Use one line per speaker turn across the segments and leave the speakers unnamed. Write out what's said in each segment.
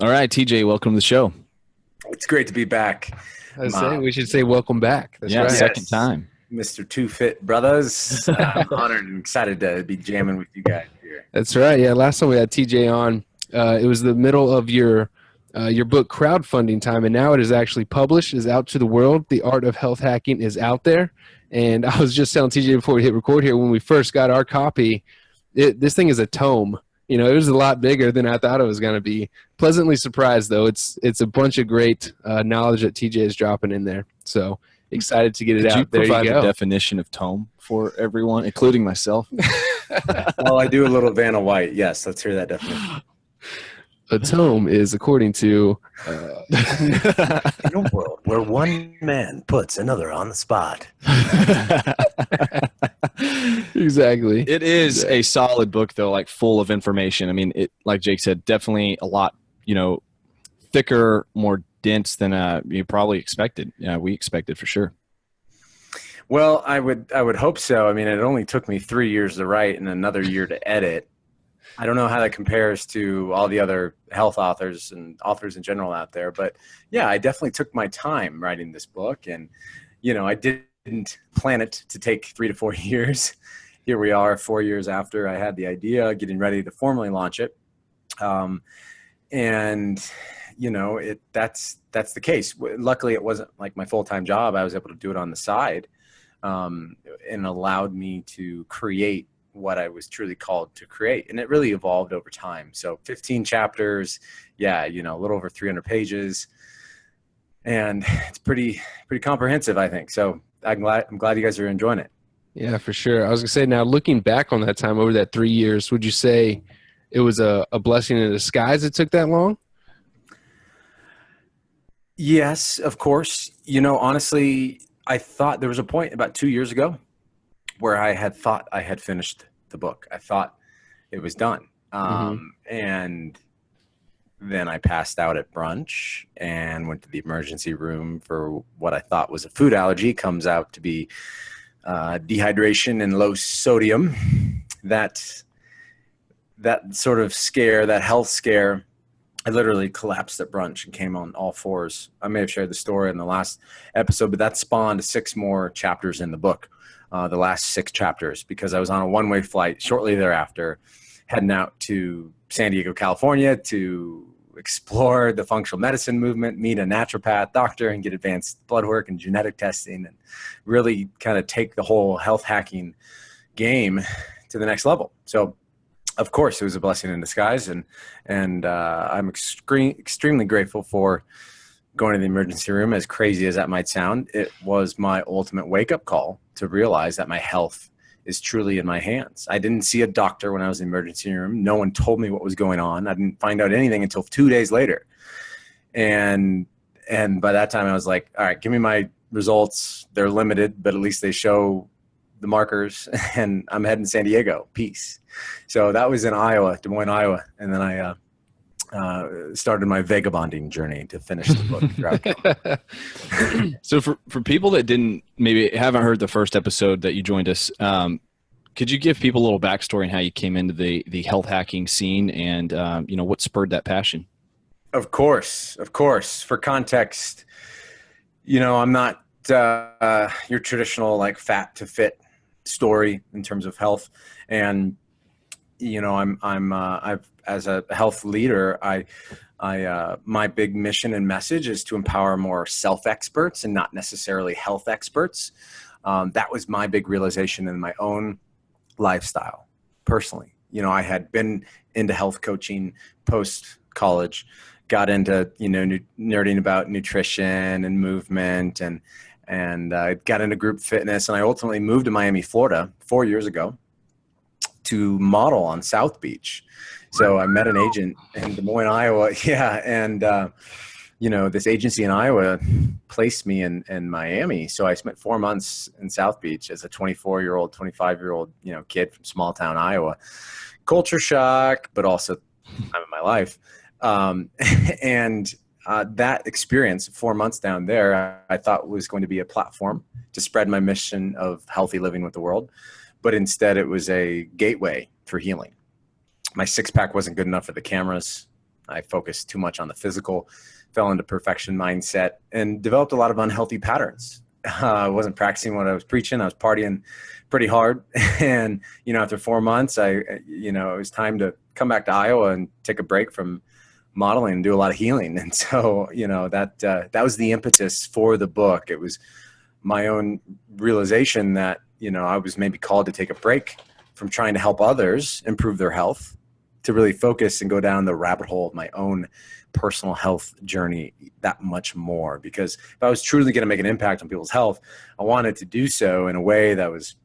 All right, TJ, welcome to the show.
It's great to be back.
I was saying we should say welcome back. That's
Yeah,
right.
second
Yes,
time.
Mr. Two Fit Brothers. I'm honored and excited to be jamming with you guys here.
That's right. Yeah, last time we had TJ on, it was the middle of your book crowdfunding time, and now it is actually published, is out to the world. The Art of Health Hacking is out there. And I was just telling TJ before we hit record here, when we first got our copy, this thing is a tome. You know, it was a lot bigger than I thought it was going to be. Pleasantly surprised, though. It's a bunch of great knowledge that TJ is dropping in there. So excited to get it
Did
out.
you
There
provide
you
the
go.
definition of tome for everyone, including myself?
Well, I do a little Vanna White. Yes, let's hear that definition.
A tome is, according to
In a world where one man puts another on the spot.
exactly.
It is a solid book, though, like full of information. I mean, it, like Jake said, definitely a lot, thicker, more dense than you probably expected. Yeah, we expected for sure.
Well, I would hope so. I mean, it only took me 3 years to write and another year to edit. I don't know how that compares to all the other health authors and authors in general out there, but yeah, I definitely took my time writing this book, and I didn't plan it to take 3 to 4 years. Here we are 4 years after I had the idea, getting ready to formally launch it. That's the case. Luckily, it wasn't like my full-time job. I was able to do it on the side, and allowed me to create what I was truly called to create. And it really evolved over time. So 15 chapters, a little over 300 pages. And it's pretty comprehensive, I think. So I'm glad you guys are enjoying it.
Yeah, for sure. I was going to say, now looking back on that time over that 3 years, would you say it was a blessing in disguise it took that long?
Yes, of course. Honestly, I thought there was a point about 2 years ago where I had thought I had finished the book. I thought it was done. And then I passed out at brunch and went to the emergency room for what I thought was a food allergy. Comes out to be dehydration and low sodium. That sort of scare, that health scare, I literally collapsed at brunch and came on all fours. I may have shared the story in the last episode, but that spawned 6 more chapters in the book. The last 6 chapters, because I was on a one-way flight shortly thereafter, heading out to San Diego, California to explore the functional medicine movement, meet a naturopath doctor, and get advanced blood work and genetic testing, and really kind of take the whole health hacking game to the next level. So, of course, it was a blessing in disguise, and I'm extremely grateful for going to the emergency room. As crazy as that might sound, it was my ultimate wake-up call to realize that my health is truly in my hands. I didn't see a doctor when I was in the emergency room. No one told me what was going on. I didn't find out anything until 2 days later. And by that time I was like, all right, give me my results. They're limited, but at least they show the markers, and I'm heading to San Diego. Peace. So that was in Iowa, Des Moines, Iowa. And then I started my vagabonding journey to finish the book.
So for people that haven't heard the first episode that you joined us, could you give people a little backstory on how you came into the health hacking scene and what spurred that passion?
Of course. For context, I'm not your traditional like fat to fit story in terms of health, and I've as a health leader, my big mission and message is to empower more self-experts and not necessarily health experts. That was my big realization in my own lifestyle personally. I had been into health coaching post-college, got into, nerding about nutrition and movement, and got into group fitness. And I ultimately moved to Miami, Florida 4 years ago to model on South Beach. So I met an agent in Des Moines, Iowa. Yeah. And, this agency in Iowa placed me in Miami. So I spent 4 months in South Beach as a 24-year-old, 25-year-old, kid from small town Iowa. Culture shock, but also time of my life. That experience, 4 months down there, I thought was going to be a platform to spread my mission of healthy living with the world. But instead it was a gateway for healing. My 6-pack wasn't good enough for the cameras. I focused too much on the physical, fell into perfection mindset, and developed a lot of unhealthy patterns. I wasn't practicing what I was preaching. I was partying pretty hard. And, after 4 months, it was time to come back to Iowa and take a break from modeling and do a lot of healing. And so, that was the impetus for the book. It was my own realization that, I was maybe called to take a break from trying to help others improve their health, to really focus and go down the rabbit hole of my own personal health journey that much more. Because if I was truly going to make an impact on people's health, I wanted to do so in a way that was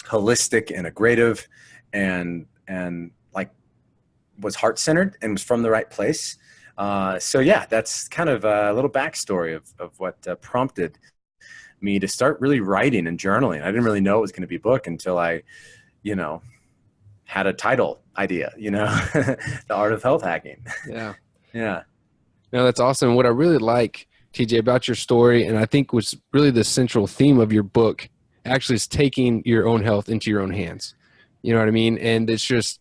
holistic, integrative, and like was heart-centered and was from the right place. So yeah, that's kind of a little backstory of what prompted me to start really writing and journaling. I didn't really know it was going to be a book until I, had a title idea, The Art of Health Hacking.
Yeah.
Yeah.
No, that's awesome. What I really like, TJ, about your story, and I think was really the central theme of your book, actually is taking your own health into your own hands. You know what I mean? And it's just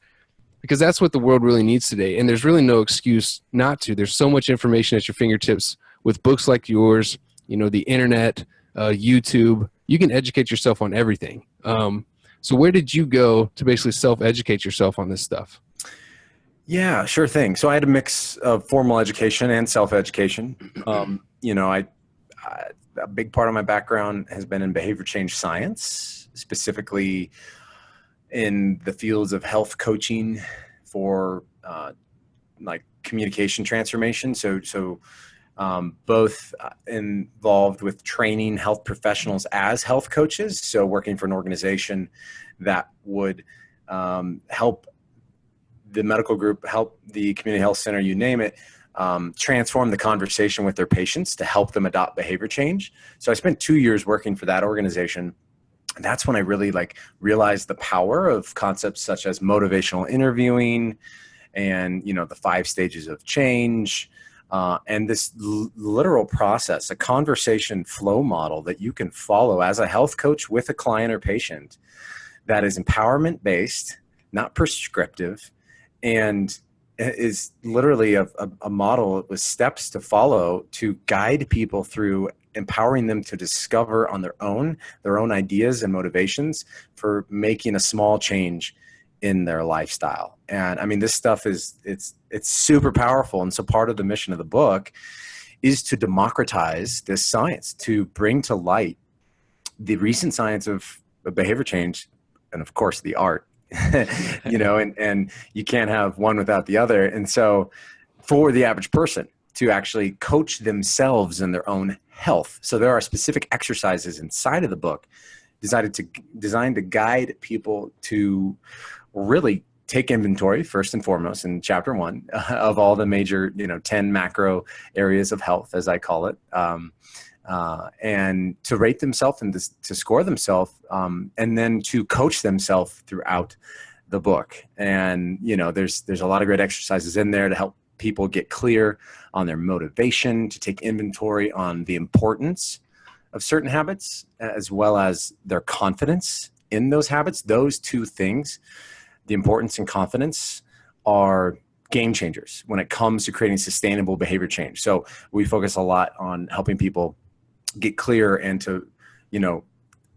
because that's what the world really needs today. And there's really no excuse not to. There's so much information at your fingertips with books like yours, the internet, YouTube. You can educate yourself on everything. So where did you go to basically self-educate yourself on this stuff?
Yeah, sure thing. So I had a mix of formal education and self-education. A big part of my background has been in behavior change science, specifically in the fields of health coaching for like communication transformation. So both involved with training health professionals as health coaches. So working for an organization that would help the medical group, help the community health center, you name it, transform the conversation with their patients to help them adopt behavior change. So I spent 2 years working for that organization. And that's when I really realized the power of concepts such as motivational interviewing and, the 5 stages of change, and this literal process, a conversation flow model that you can follow as a health coach with a client or patient that is empowerment based, not prescriptive, and is literally a model with steps to follow to guide people through empowering them to discover on their own ideas and motivations for making a small change in their lifestyle. And I mean, this stuff it's super powerful. And so part of the mission of the book is to democratize this science, to bring to light the recent science of behavior change, and of course the art, and you can't have one without the other. And so for the average person to actually coach themselves in their own health. So there are specific exercises inside of the book designed to guide people to really take inventory first and foremost in chapter 1 of all the major, 10 macro areas of health, as I call it, and to rate themselves and to score themselves, and then to coach themselves throughout the book. And, there's a lot of great exercises in there to help people get clear on their motivation, to take inventory on the importance of certain habits, as well as their confidence in those habits. Those two things, the importance and confidence, are game changers when it comes to creating sustainable behavior change. So we focus a lot on helping people get clear and to,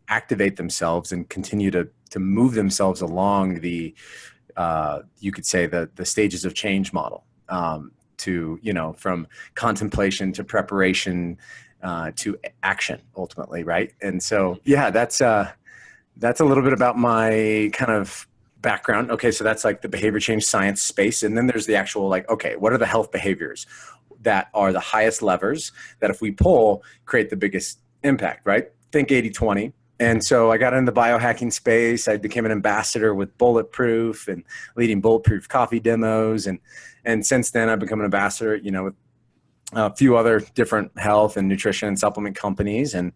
activate themselves and continue to move themselves along the, you could say the stages of change model, to, from contemplation to preparation, to action ultimately. Right. And so, yeah, that's a little bit about my kind of background. Okay. So that's like the behavior change science space. And then there's the actual, okay, what are the health behaviors that are the highest levers that if we pull, create the biggest impact, right? Think 80-20. And so I got into the biohacking space. I became an ambassador with Bulletproof and leading Bulletproof coffee demos. And since then I've become an ambassador, with a few other different health and nutrition and supplement companies. And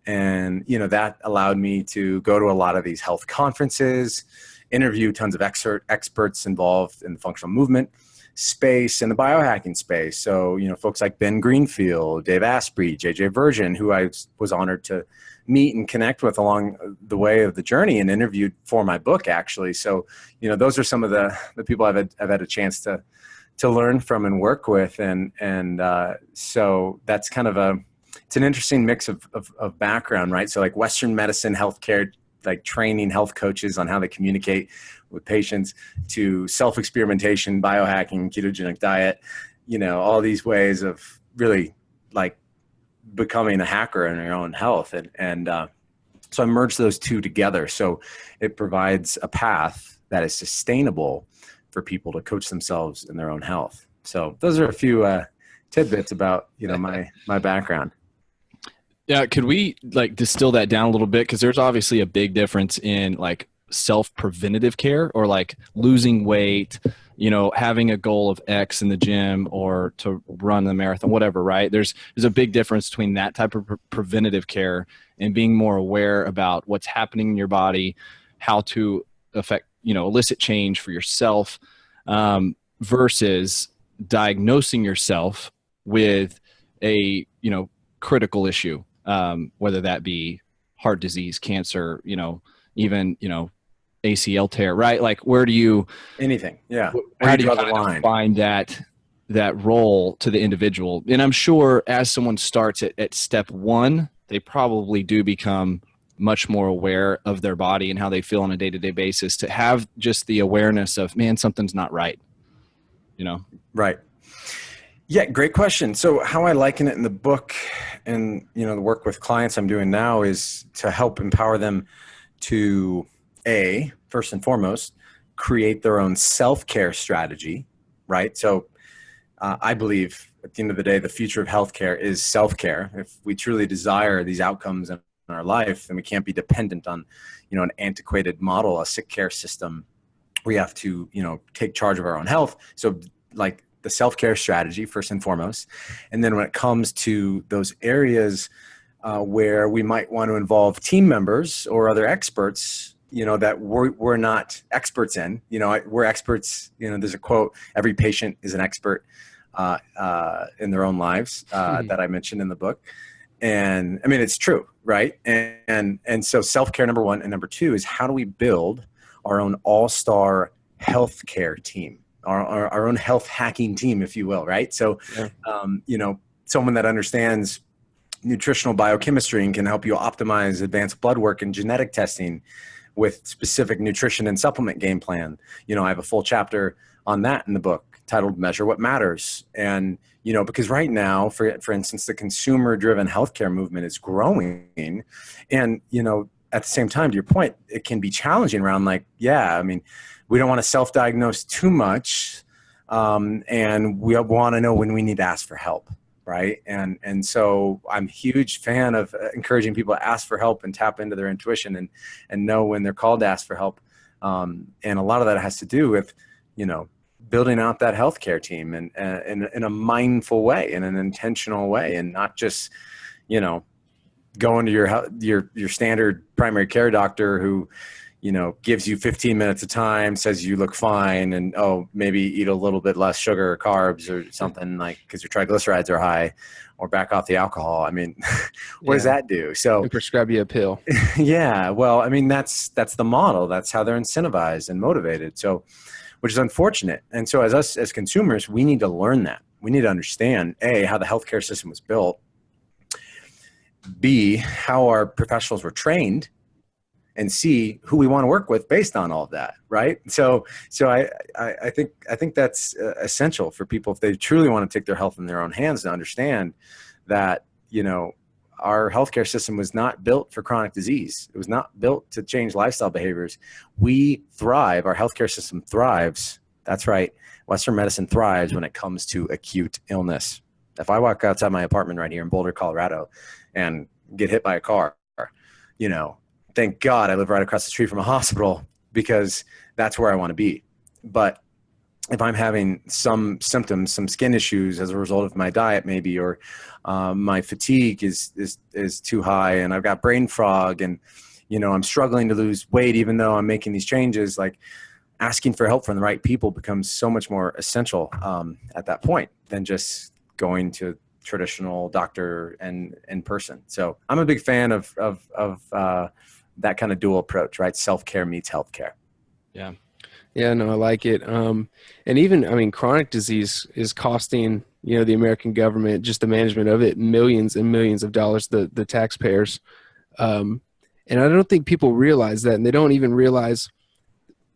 that allowed me to go to a lot of these health conferences, interview tons of experts involved in the functional movement space and the biohacking space. So, folks like Ben Greenfield, Dave Asprey, JJ Virgin, who I was honored to meet and connect with along the way of the journey and interviewed for my book, actually. So, those are some of the people I've had a chance to to learn from and work with. So that's kind of it's an interesting mix of background, right? So like Western medicine, healthcare, like training health coaches on how they communicate with patients, to self-experimentation, biohacking, ketogenic diet, all these ways of really like becoming a hacker in your own health. So I merged those two together. So it provides a path that is sustainable for people to coach themselves in their own health. So those are a few tidbits about, my background.
Yeah. Could we like distill that down a little bit? Cause there's obviously a big difference in like self-preventative care, or like losing weight, having a goal of X in the gym, or to run the marathon, whatever, right? There's a big difference between that type of preventative care and being more aware about what's happening in your body, how to affect, elicit change for yourself, versus diagnosing yourself with a, critical issue, whether that be heart disease, cancer, even, ACL tear, right? Like where do you,
anything. Yeah.
how do you kind of find that role to the individual? And I'm sure as someone starts at step one, they probably do become much more aware of their body and how they feel on a day-to-day basis, to have just the awareness of, man, something's not right,
Right. Yeah, great question. So how I liken it in the book and, the work with clients I'm doing now is to help empower them to, first and foremost, create their own self-care strategy, right? So I believe at the end of the day, the future of healthcare is self-care. If we truly desire these outcomes in our life, then we can't be dependent on, an antiquated model, a sick care system. We have to, take charge of our own health. So like the self-care strategy first and foremost. And then when it comes to those areas where we might want to involve team members or other experts, that we're not experts in, we're experts, there's a quote, every patient is an expert in their own lives that I mentioned in the book. And I mean, it's true, right? And so self-care, number one, and number two is how do we build our own all-star healthcare team, our own health hacking team, if you will, right? So, someone that understands nutritional biochemistry and can help you optimize advanced blood work and genetic testing with specific nutrition and supplement game plan. I have a full chapter on that in the book titled Measure What Matters. And, because right now, for instance, the consumer-driven healthcare movement is growing. And, at the same time, to your point, it can be challenging around we don't want to self-diagnose too much. And we want to know when we need to ask for help. Right. And so I'm a huge fan of encouraging people to ask for help and tap into their intuition and know when they're called to ask for help. And a lot of that has to do with, building out that healthcare team and in a mindful way, in an intentional way, and not just, going to your standard primary care doctor who, gives you 15 minutes of time, says you look fine, and maybe eat a little bit less sugar or carbs or something, like because your triglycerides are high, or back off the alcohol. I mean, what does that do? So
and prescribe you a pill.
Yeah, well, I mean that's the model. That's how they're incentivized and motivated. So, which is unfortunate. And so as consumers, we need to learn that. We need to understand how the healthcare system was built, B, how our professionals were trained, and see who we want to work with based on all of that, right? So I think that's essential for people if they truly want to take their health in their own hands, to understand that our healthcare system was not built for chronic disease. It was not built to change lifestyle behaviors. We thrive. Our healthcare system thrives. That's right. Western medicine thrives when it comes to acute illness. If I walk outside my apartment right here in Boulder, Colorado, and get hit by a car, thank God I live right across the street from a hospital, because that's where I want to be. But if I'm having some symptoms, some skin issues as a result of my diet maybe, or my fatigue is too high, and I've got brain fog, and I'm struggling to lose weight even though I'm making these changes, like asking for help from the right people becomes so much more essential at that point than just going to traditional doctor and in person. So I'm a big fan of that kind of dual approach, right? Self-care meets healthcare.
Yeah.
Yeah, no, I like it. And even, I mean, chronic disease is costing, the American government, just the management of it, millions and millions of dollars, the taxpayers. Um, and I don't think people realize that. And they don't even realize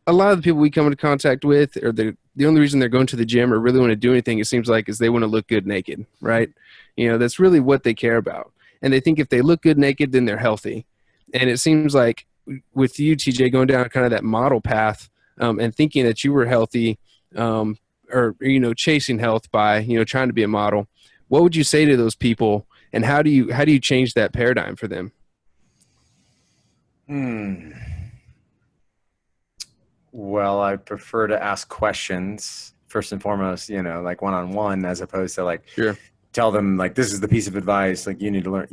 a lot of the people we come into contact with, or the only reason they're going to the gym or really want to do anything, it seems like, is they want to look good naked, right? That's really what they care about. And they think if they look good naked, then they're healthy. And it seems like with you, TJ, going down kind of that model path, and thinking that you were healthy, or chasing health by trying to be a model, what would you say to those people, and how do you change that paradigm for them?
Well, I prefer to ask questions first and foremost, like one-on-one, as opposed to like
Sure.
tell them like, this is the piece of advice, like you need to learn,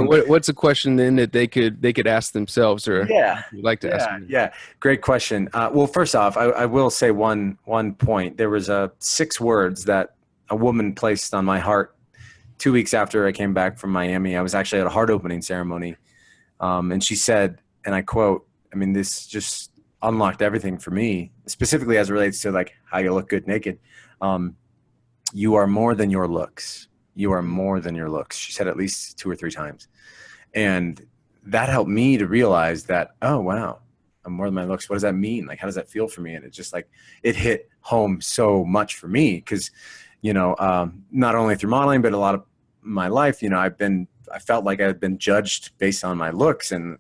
What's a question then that they could ask themselves, or you'd like to ask them?
Yeah. Great question. Well, first off, I will say one point. There was 6 words that a woman placed on my heart 2 weeks after I came back from Miami. I was actually at a heart opening ceremony. And she said, and I quote, I mean, this just unlocked everything for me, specifically as it relates to like how you look good naked. You are more than your looks. You are more than your looks. She said at least 2 or 3 times. And that helped me to realize that, oh, wow, I'm more than my looks. What does that mean? Like, how does that feel for me? And it just like, it hit home so much for me because, not only through modeling, but a lot of my life, I felt like I had been judged based on my looks and,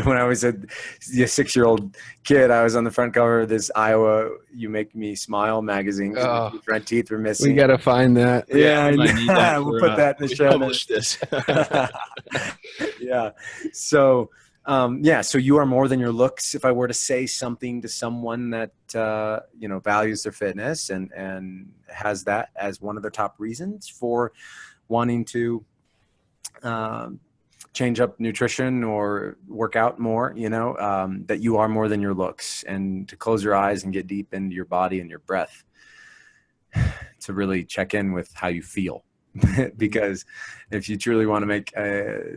when I was a 6-year-old kid, I was on the front cover of this Iowa You Make Me Smile magazine.
Oh,
my front teeth were missing.
we got to find that.
Yeah, we'll put that in the show.
Publish this.
Yeah. So, so you are more than your looks. If I were to say something to someone that, values their fitness and has that as one of their top reasons for wanting to, change up nutrition or work out more, that you are more than your looks, and to close your eyes and get deep into your body and your breath to really check in with how you feel. Because if you truly want to make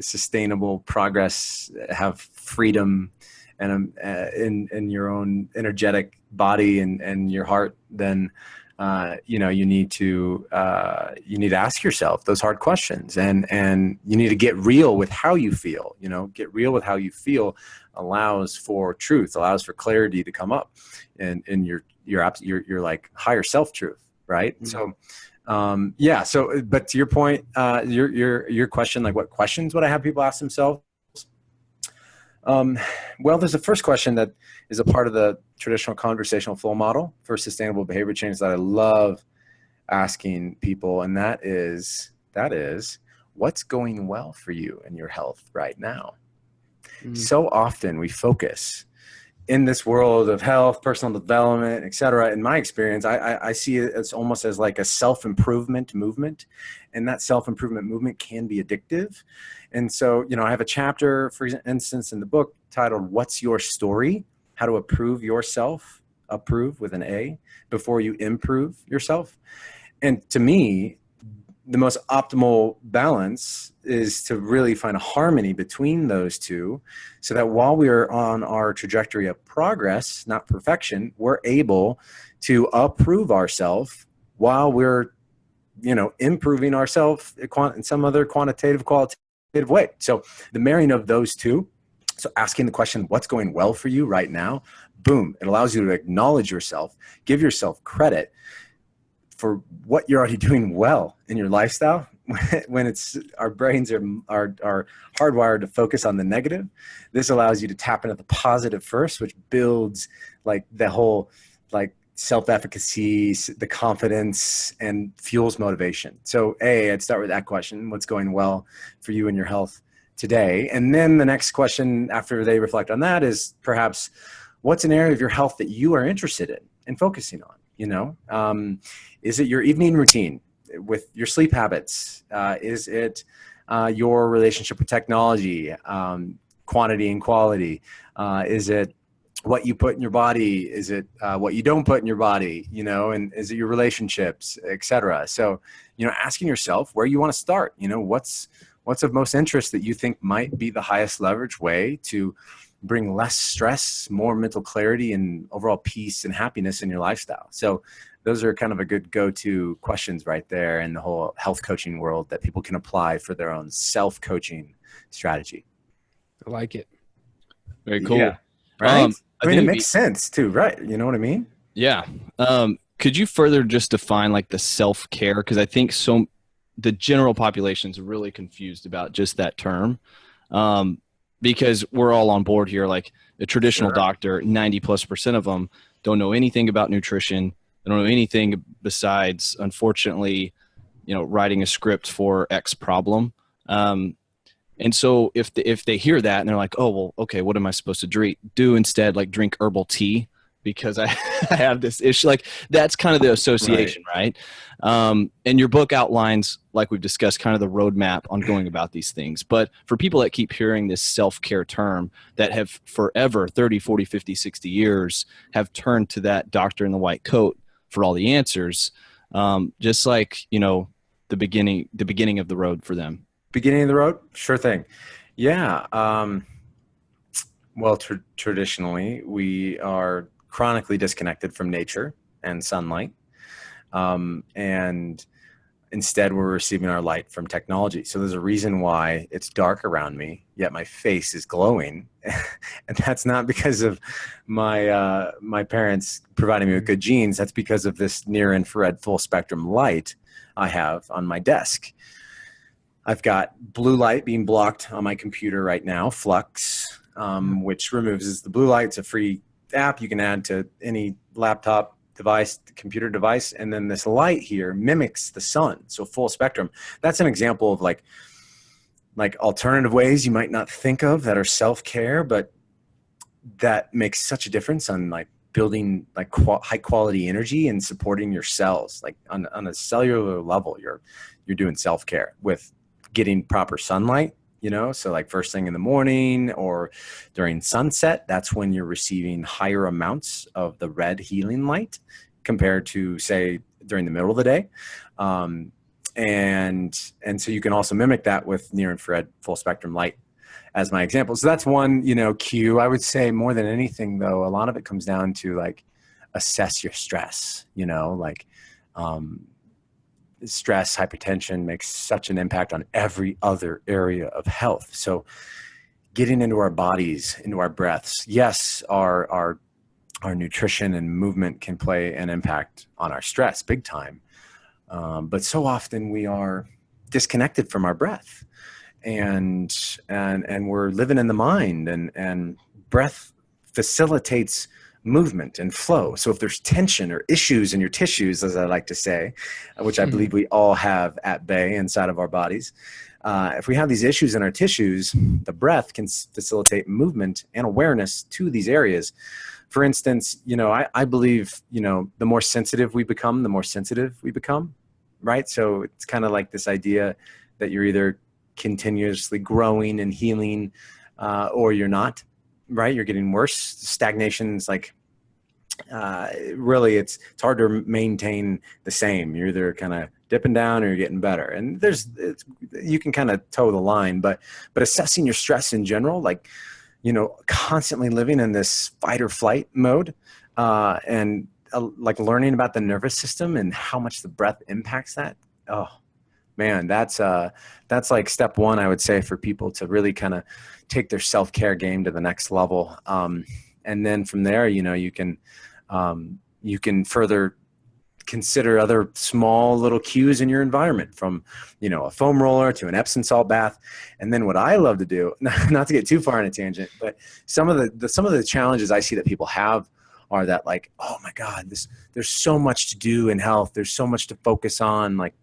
sustainable progress, have freedom and in your own energetic body and your heart, then you need to ask yourself those hard questions, and you need to get real with how you feel. Get real with how you feel allows for truth, allows for clarity to come up, and your like higher self truth, right? Mm-hmm. So, but to your point, your question, like what questions would I have people ask themselves? Well, there's a first question that is a part of the traditional conversational flow model for sustainable behavior change that I love asking people. And that is, what's going well for you in your health right now? Mm-hmm. So often we focus in this world of health, personal development, et cetera. In my experience, I see it as almost as like a self-improvement movement, and that self-improvement movement can be addictive. And so, I have a chapter, for instance, in the book titled, What's Your Story? How to Approve Yourself, approve with an A, before you improve yourself. And to me, the most optimal balance is to really find a harmony between those two, so that while we are on our trajectory of progress, not perfection, we're able to approve ourselves while we're, improving ourselves in some other qualitative way. So the marrying of those two, so asking the question, what's going well for you right now? Boom. It allows you to acknowledge yourself, give yourself credit for what you're already doing well in your lifestyle. When it's our brains are hardwired to focus on the negative, this allows you to tap into the positive first, which builds like the whole like self-efficacy, the confidence, and fuels motivation. So I'd start with that question, what's going well for you in your health today? And then the next question after they reflect on that is perhaps, what's an area of your health that you are interested in focusing on? Is it your evening routine with your sleep habits? Is it your relationship with technology, quantity and quality? Is it what you put in your body? Is it what you don't put in your body? And is it your relationships, et cetera? So, asking yourself where you want to start. What's of most interest that you think might be the highest leverage way to bring less stress, more mental clarity, and overall peace and happiness in your lifestyle. So those are kind of a good go-to questions right there in the whole health coaching world that people can apply for their own self-coaching strategy.
I like it.
Very cool.
Yeah. Right? I mean, it
it'd
makes sense too, right? You know what I mean?
Yeah. Could you further just define like the self-care? Because I think the general population is really confused about just that term. Because we're all on board here. Like a traditional doctor, 90+% of them don't know anything about nutrition. They don't know anything besides, unfortunately, writing a script for X problem. And so if they hear that and they're like, oh, well, okay, what am I supposed to do instead? Like drink herbal tea because I have this issue. Like that's kind of the association, right? And your book outlines, like we've discussed, kind of the roadmap on going about these things. But for people that keep hearing this self-care term that have forever, 30, 40, 50, 60 years, have turned to that doctor in the white coat for all the answers, just like, the beginning of the road for them.
Beginning of the road? Sure thing. Yeah. Well, traditionally, we are chronically disconnected from nature and sunlight. And instead, we're receiving our light from technology. So there's a reason why it's dark around me, yet my face is glowing. And that's not because of my parents providing me with good genes. That's because of this near infrared full spectrum light I have on my desk. I've got blue light being blocked on my computer right now, Flux, which removes the blue light. It's a free app you can add to any laptop device, computer device. And then this light here mimics the sun. So full spectrum. That's an example of like alternative ways you might not think of that are self-care, but that makes such a difference on like building like high quality energy and supporting your cells. Like on a cellular level, you're doing self-care with getting proper sunlight, so like first thing in the morning or during sunset, that's when you're receiving higher amounts of the red healing light compared to say during the middle of the day. And so you can also mimic that with near infrared full spectrum light as my example. So that's one, cue. I would say more than anything though, a lot of it comes down to like assess your stress, stress, hypertension makes such an impact on every other area of health. So getting into our bodies, into our breaths, yes, our nutrition and movement can play an impact on our stress big time. But so often we are disconnected from our breath and we're living in the mind and breath facilitates movement and flow. So if there's tension or issues in your tissues, as I like to say, which I believe we all have at bay inside of our bodies, if we have these issues in our tissues, the breath can facilitate movement and awareness to these areas. For instance, I believe, the more sensitive we become, the more sensitive we become, right? So it's kind of like this idea that you're either continuously growing and healing or you're not. Right, you're getting worse. Stagnation's like really it's hard to maintain the same. You're either kind of dipping down or you're getting better. And you can kind of toe the line, but assessing your stress in general, like constantly living in this fight or flight mode, and like learning about the nervous system and how much the breath impacts that. Oh man, that's like step one, I would say, for people to really kind of take their self-care game to the next level. And then from there, you can further consider other small little cues in your environment, from, a foam roller to an Epsom salt bath. And then what I love to do, not to get too far on a tangent, but some of the challenges I see that people have are that like, oh my God, there's so much to do in health. There's so much to focus on. Like,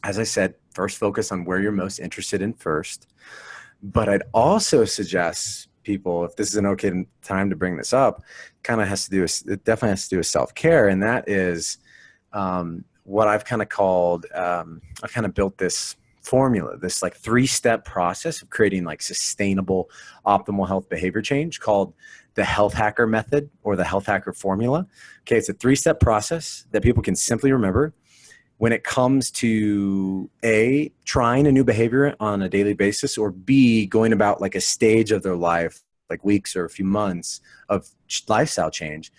as I said, first focus on where you're most interested in first. But I'd also suggest people, if this is an okay time to bring this up, it definitely has to do with self-care. And that is what I've kind of called, I've kind of built this formula, this like 3-step process of creating like sustainable, optimal health behavior change called the Health Hacker method or the Health Hacker formula. Okay, it's a 3-step process that people can simply remember when it comes to trying a new behavior on a daily basis, or B, going about like a stage of their life like weeks or a few months of lifestyle change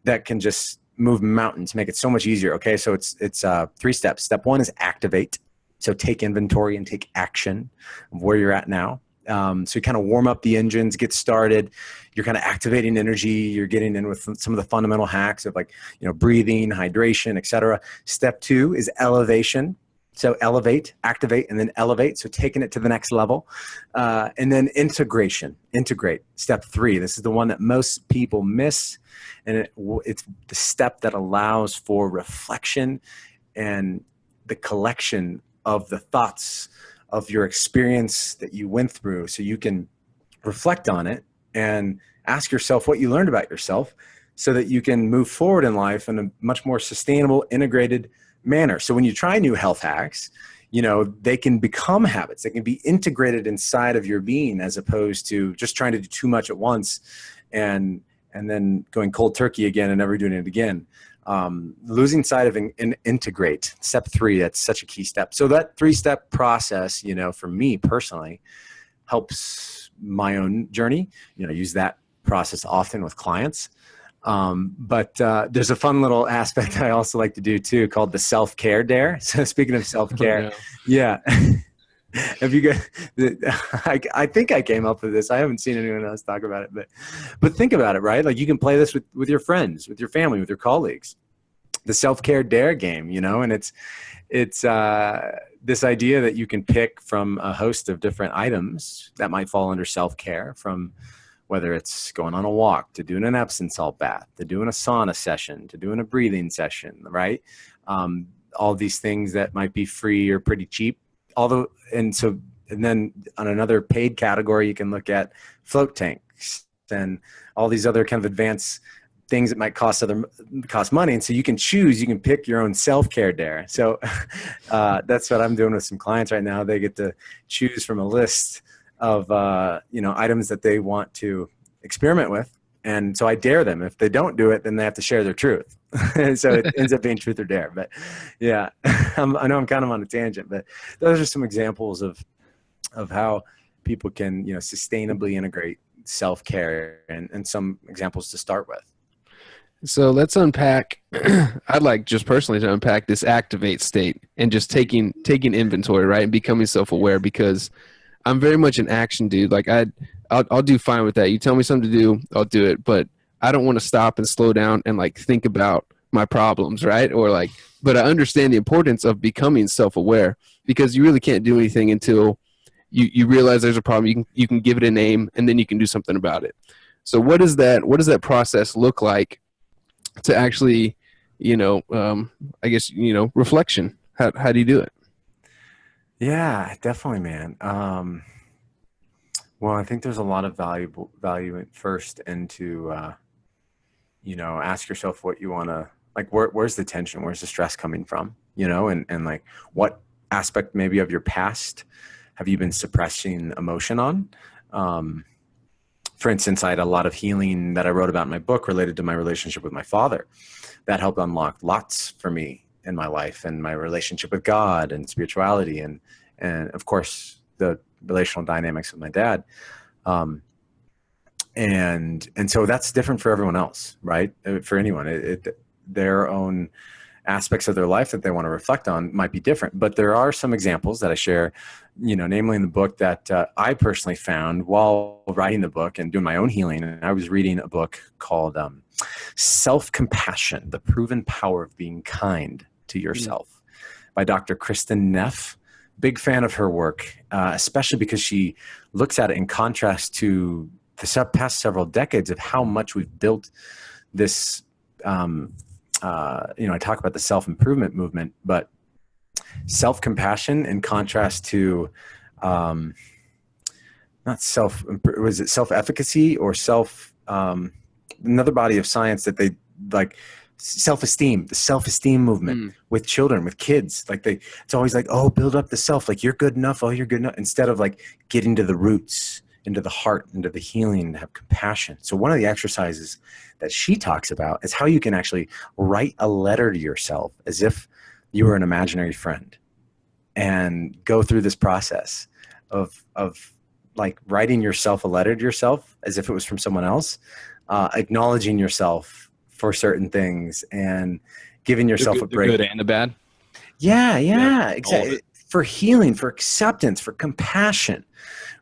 that can just move mountains, make it so much easier. Okay. So it's 3 steps. Step 1 is activate. So take inventory and take action of where you're at now. So you kind of warm up the engines, get started. You're kind of activating energy. You're getting in with some of the fundamental hacks of like, breathing, hydration, etc. Step 2 is elevation. So elevate, activate, and then elevate. So taking it to the next level. And then integration, integrate. Step 3, this is the one that most people miss. And it's the step that allows for reflection and the collection of the thoughts of your experience that you went through, so you can reflect on it and ask yourself what you learned about yourself so that you can move forward in life in a much more sustainable, integrated manner. So when you try new health hacks, they can become habits. They can be integrated inside of your being, as opposed to just trying to do too much at once and then going cold turkey again and never doing it again. Losing sight of integrate. Step 3, that's such a key step. So that 3-step process, for me personally, helps my own journey. Use that process often with clients. But there's a fun little aspect I also like to do too, called the self-care dare. So speaking of self-care, yeah. Have you guys, I think I came up with this. I haven't seen anyone else talk about it, but think about it, right? Like you can play this with your friends, with your family, with your colleagues, the self-care dare game, and it's this idea that you can pick from a host of different items that might fall under self-care, from whether it's going on a walk, to doing an Epsom salt bath, to doing a sauna session, to doing a breathing session, right? All these things that might be free or pretty cheap. And then on another paid category, you can look at float tanks and all these other kind of advanced things that might cost money. And so you can choose, you can pick your own self-care dare. So that's what I'm doing with some clients right now. They get to choose from a list of, items that they want to experiment with. And so I dare them. If they don't do it, then they have to share their truth. So it ends up being truth or dare. But yeah, I know I'm kind of on a tangent, but those are some examples of how people can, sustainably integrate self-care, and some examples to start with.
So let's unpack. I'd like just personally to unpack this activate state and just taking inventory, right, and becoming self-aware, because I'm very much an action dude. Like I'll do fine with that. You tell me something to do, I'll do it. But I don't want to stop and slow down and like think about my problems, right? But I understand the importance of becoming self-aware, because you really can't do anything until you realize there's a problem. You can give it a name, and then you can do something about it. So what does that process look like to actually, reflection? How do you do it?
Yeah, definitely, man. Well, I think there's a lot of value first into, ask yourself what you want to, like, where's the tension? Where's the stress coming from? And like, what aspect maybe of your past have you been suppressing emotion on? For instance, I had a lot of healing that I wrote about in my book related to my relationship with my father. That helped unlock lots for me in my life, and my relationship with God and spirituality, and of course the relational dynamics with my dad. And so that's different for everyone else, right? For anyone, their own aspects of their life that they want to reflect on might be different. But there are some examples that I share, namely in the book, that I personally found while writing the book and doing my own healing. And I was reading a book called Self-Compassion, The Proven Power of Being Kind to Yourself by Dr. Kristen Neff. Big fan of her work, especially because she looks at it in contrast to the past several decades of how much we've built this. I talk about the self-improvement movement, but self-compassion in contrast to was it self-efficacy or another body of science that they like, self-esteem, the self-esteem movement with children, with kids. Like it's always like, oh, build up the self, like you're good enough. Oh, you're good enough. Instead of like getting to the roots, into the heart, into the healing, have compassion. So one of the exercises that she talks about is how you can actually write a letter to yourself as if you were an imaginary friend, and go through this process of like writing yourself a letter to yourself as if it was from someone else, acknowledging yourself for certain things and giving yourself a break.
The good and the bad.
Yeah, exactly. For healing, for acceptance, for compassion,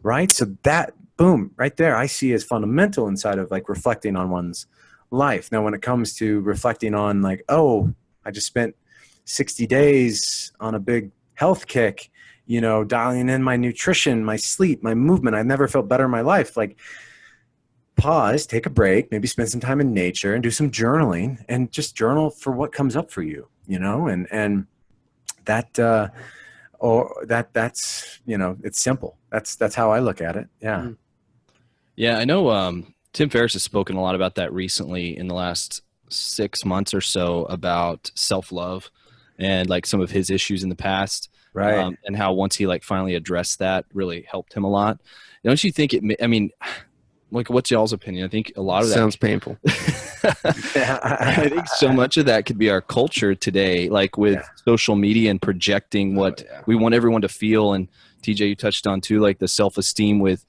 right? So that, boom, right there, I see as fundamental inside of like reflecting on one's life. Now, when it comes to reflecting on like, oh, I just spent 60 days on a big health kick, you know, dialing in my nutrition, my sleep, my movement. I've never felt better in my life. Like, pause, take a break, maybe spend some time in nature and do some journaling and just journal for what comes up for you, you know, and that, that's, you know, it's simple. That's how I look at it. Yeah.
Yeah. I know, Tim Ferriss has spoken a lot about that recently in the last 6 months or so about self-love and like some of his issues in the past.
Right.
And how once he like finally addressed that really helped him a lot. Don't you think I mean, like, what's y'all's opinion? I think a lot of that
sounds painful.
I think so much of that could be our culture today, like with social media and projecting what we want everyone to feel. And TJ, you touched on too, like the self-esteem with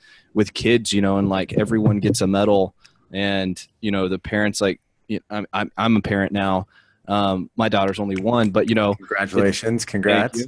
kids, you know, and like everyone gets a medal, and you know the parents, like, you know, I'm a parent now. My daughter's only 1, but you know,
congratulations, congrats.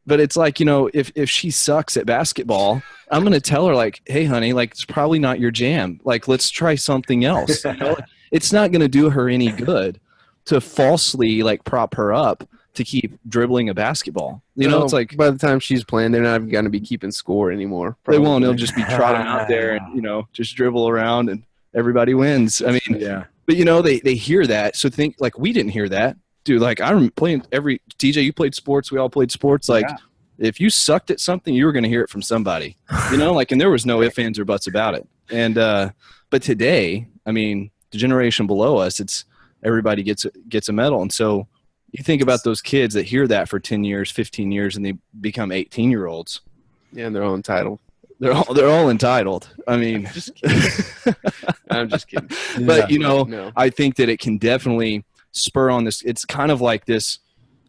But it's like, you know, if she sucks at basketball, I'm going to tell her like, hey, honey, like it's probably not your jam. Like, let's try something else. You know? It's not going to do her any good to falsely like prop her up to keep dribbling a basketball. You know, it's like
by the time she's playing, they're not going to be keeping score anymore.
Probably. They won't. They'll just be trotting out there and, you know, just dribble around and everybody wins. I mean, but you know, they hear that. So think like we didn't hear that. Dude, like I'm playing TJ, you played sports. We all played sports. Like if you sucked at something, you were going to hear it from somebody, you know, like, and there was no ifs, ands, or buts about it. And, but today, I mean, the generation below us, it's everybody gets a medal. And so you think about those kids that hear that for 10 years, 15 years, and they become 18-year-olds.
Yeah. And they're all entitled.
They're all entitled. I mean,
I'm just kidding.
But you know, I think that it can definitely spur on this. It's kind of like this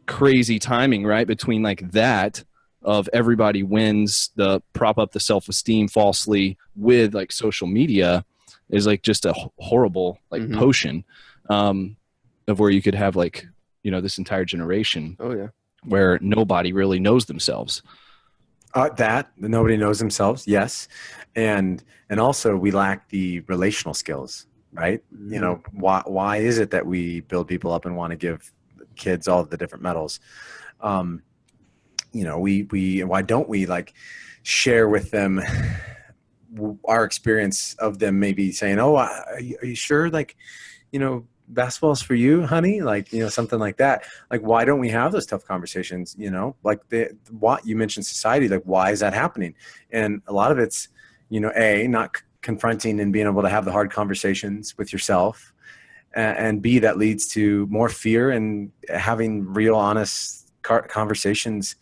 crazy timing, right? Between like that of everybody wins, the prop up the self-esteem falsely with like social media is like just a horrible like potion of where you could have like, you know, this entire generation where nobody really knows themselves.
That nobody knows themselves. Yes. And also we lack the relational skills, right? You know, why is it that we build people up and want to give kids all of the different medals? You know, why don't we like share with them our experience of them maybe saying, oh, are you sure? Like, you know, basketball's for you, honey? Like, you know, something like that. Like, why don't we have those tough conversations? You know, like what you mentioned society, like why is that happening? And a lot of it's, you know, not confronting and being able to have the hard conversations with yourself, and B, that leads to more fear and having real honest conversations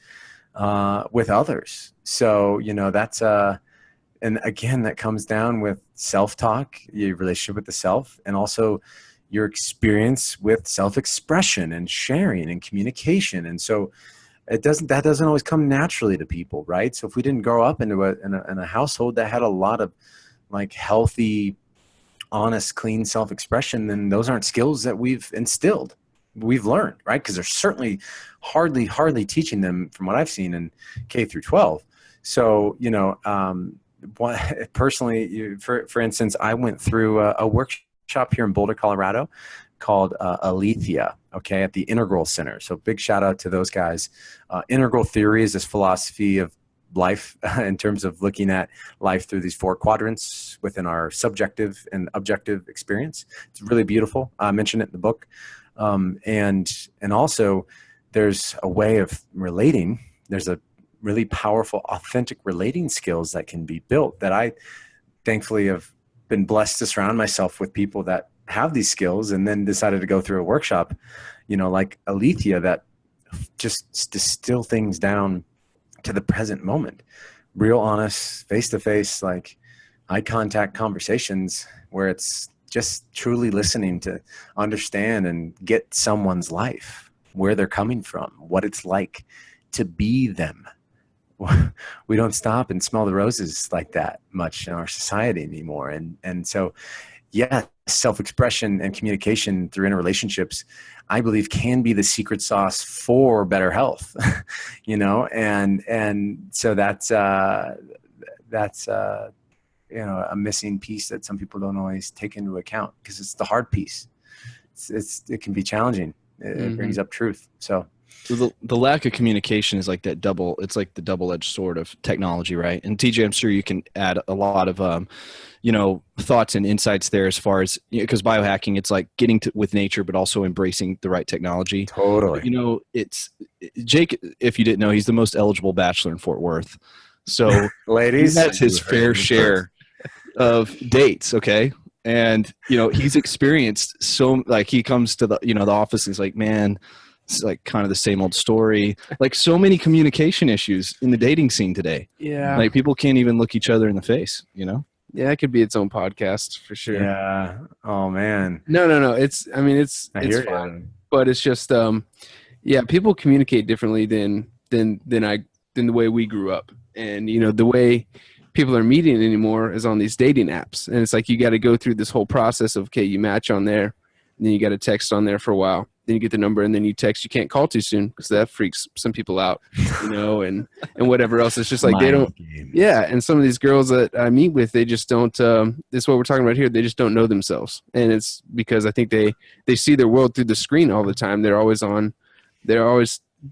with others. So, you know, that's and again, that comes down with self-talk, your relationship with the self, and also your experience with self-expression and sharing and communication. And so that doesn't always come naturally to people, right? So if we didn't grow up into in a household that had a lot of like healthy, honest, clean self-expression, then those aren't skills that we've instilled, we've learned, right? Because they're certainly hardly teaching them from what I've seen in K through 12. So, you know, personally, for instance, I went through a workshop here in Boulder, Colorado called Aletheia, okay, at the Integral Center. So big shout out to those guys. Integral theory is this philosophy of life in terms of looking at life through these 4 quadrants within our subjective and objective experience. It's really beautiful. I mentioned it in the book. And also there's a way of relating. There's a really powerful, authentic relating skills that can be built that I thankfully have been blessed to surround myself with people that have these skills, and then decided to go through a workshop, you know, like Aletheia, that just distill things down to the present moment, real honest, face-to-face, like eye contact conversations where it's just truly listening to understand and get someone's life, where they're coming from, what it's like to be them, we don't stop and smell the roses like that much in our society anymore. And so, yeah, self-expression and communication through interrelationships, I believe, can be the secret sauce for better health. And so that's a missing piece that some people don't always take into account, because it's the hard piece. It can be challenging. It brings up truth. So
the lack of communication is like it's like the double-edged sword of technology, right? And TJ, I'm sure you can add a lot of, thoughts and insights there, as far as, because biohacking, it's like getting with nature, but also embracing the right technology.
Totally.
It's Jake, if you didn't know, he's the most eligible bachelor in Fort Worth. So
ladies,
that's his fair share of dates. Okay. And, he's experienced he comes to the office and he's like, man, it's like kind of the same old story. Like, so many communication issues in the dating scene today.
Yeah.
Like, people can't even look each other in the face,
Yeah, it could be its own podcast for sure.
Yeah. Oh man.
No. It's
hear
fine, but it's just people communicate differently than the way we grew up. And the way people are meeting anymore is on these dating apps. And it's like, you got to go through this whole process of, okay, you match on there, and then you got to text on there for a while. Then you get the number, and then you text. You can't call too soon, because that freaks some people out, and whatever else. It's just like they don't. Yeah, and some of these girls that I meet with, they just don't. This is what we're talking about here. They just don't know themselves, and it's because I think they see their world through the screen all the time. They're always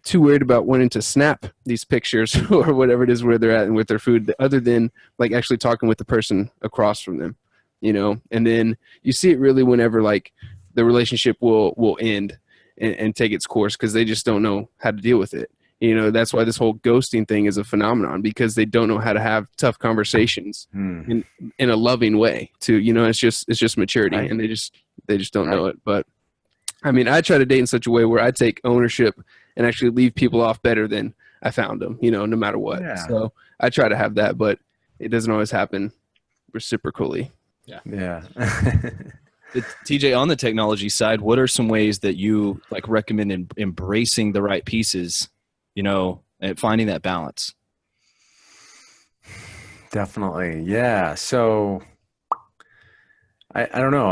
too worried about wanting to snap these pictures or whatever it is where they're at and with their food, other than like actually talking with the person across from them, And then you see it really whenever like the relationship will end and take its course, because they just don't know how to deal with it. That's why this whole ghosting thing is a phenomenon, because they don't know how to have tough conversations in a loving way to, it's just maturity, right. And they just don't know it. But I mean, I try to date in such a way where I take ownership and actually leave people off better than I found them, no matter what. Yeah. So I try to have that, but it doesn't always happen reciprocally.
Yeah.
TJ, on the technology side, what are some ways that you like recommend embracing the right pieces, and finding that balance?
Definitely. Yeah. So I don't know.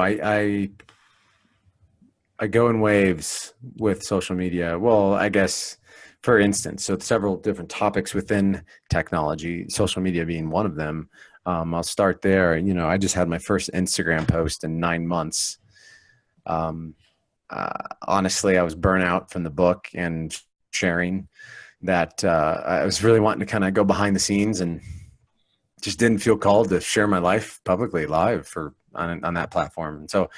I go in waves with social media. Well, I guess, for instance, so several different topics within technology, social media being one of them. I'll start there. I just had my first Instagram post in 9 months. Honestly, I was burnt out from the book and sharing that. I was really wanting to kind of go behind the scenes, and just didn't feel called to share my life publicly live on that platform. And so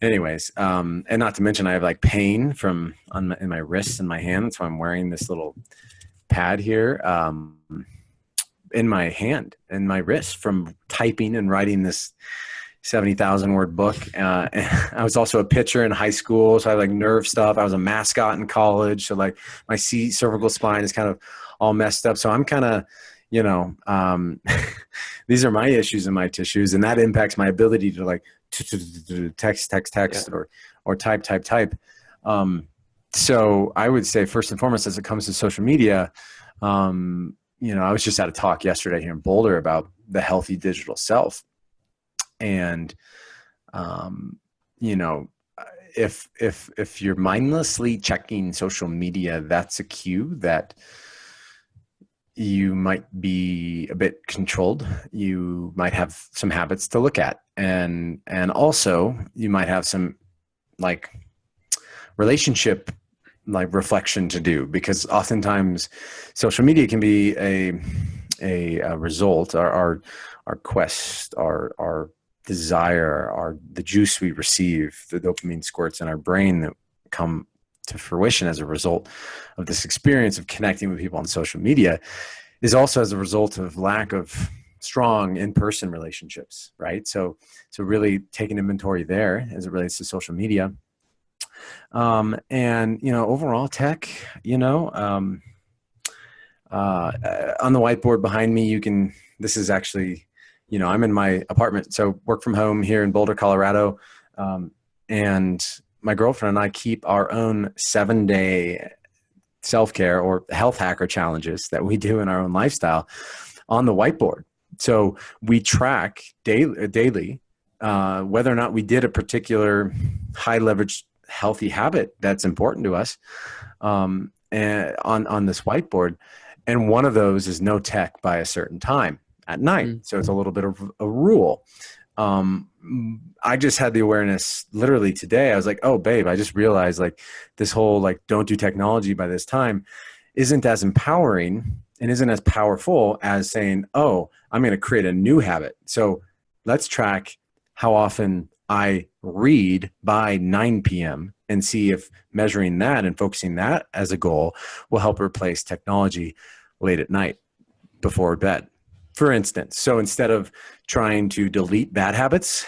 anyways, and not to mention I have like pain in my wrists and my hands. So I'm wearing this little pad here, in my hand and my wrist from typing and writing this 70,000 word book. I was also a pitcher in high school. So I had like nerve stuff. I was a mascot in college. So like my cervical spine is kind of all messed up. So I'm kind of, these are my issues and my tissues, and that impacts my ability to like text, yeah. or type. So I would say first and foremost, as it comes to social media, I was just at a talk yesterday here in Boulder about the healthy digital self. And, if you're mindlessly checking social media, that's a cue that you might be a bit controlled. You might have some habits to look at. And also you might have some like relationship like reflection to do, because oftentimes social media can be a result, our quest, our desire, the juice we receive, the dopamine squirts in our brain that come to fruition as a result of this experience of connecting with people on social media, is also as a result of lack of strong in-person relationships, right? So really taking inventory there as it relates to social media. And overall tech, on the whiteboard behind me, this is actually, I'm in my apartment, so work from home here in Boulder, Colorado. And my girlfriend and I keep our own 7-day self-care or health hacker challenges that we do in our own lifestyle on the whiteboard. So we track daily whether or not we did a particular high leverage healthy habit that's important to us and on this whiteboard. And one of those is no tech by a certain time at night. So it's a little bit of a rule. I just had the awareness literally today. I was like, oh, babe, I just realized like this whole like don't do technology by this time isn't as empowering and isn't as powerful as saying, oh, I'm going to create a new habit. So let's track how often I read by 9 p.m. and see if measuring that and focusing that as a goal will help replace technology late at night before bed, for instance. So instead of trying to delete bad habits,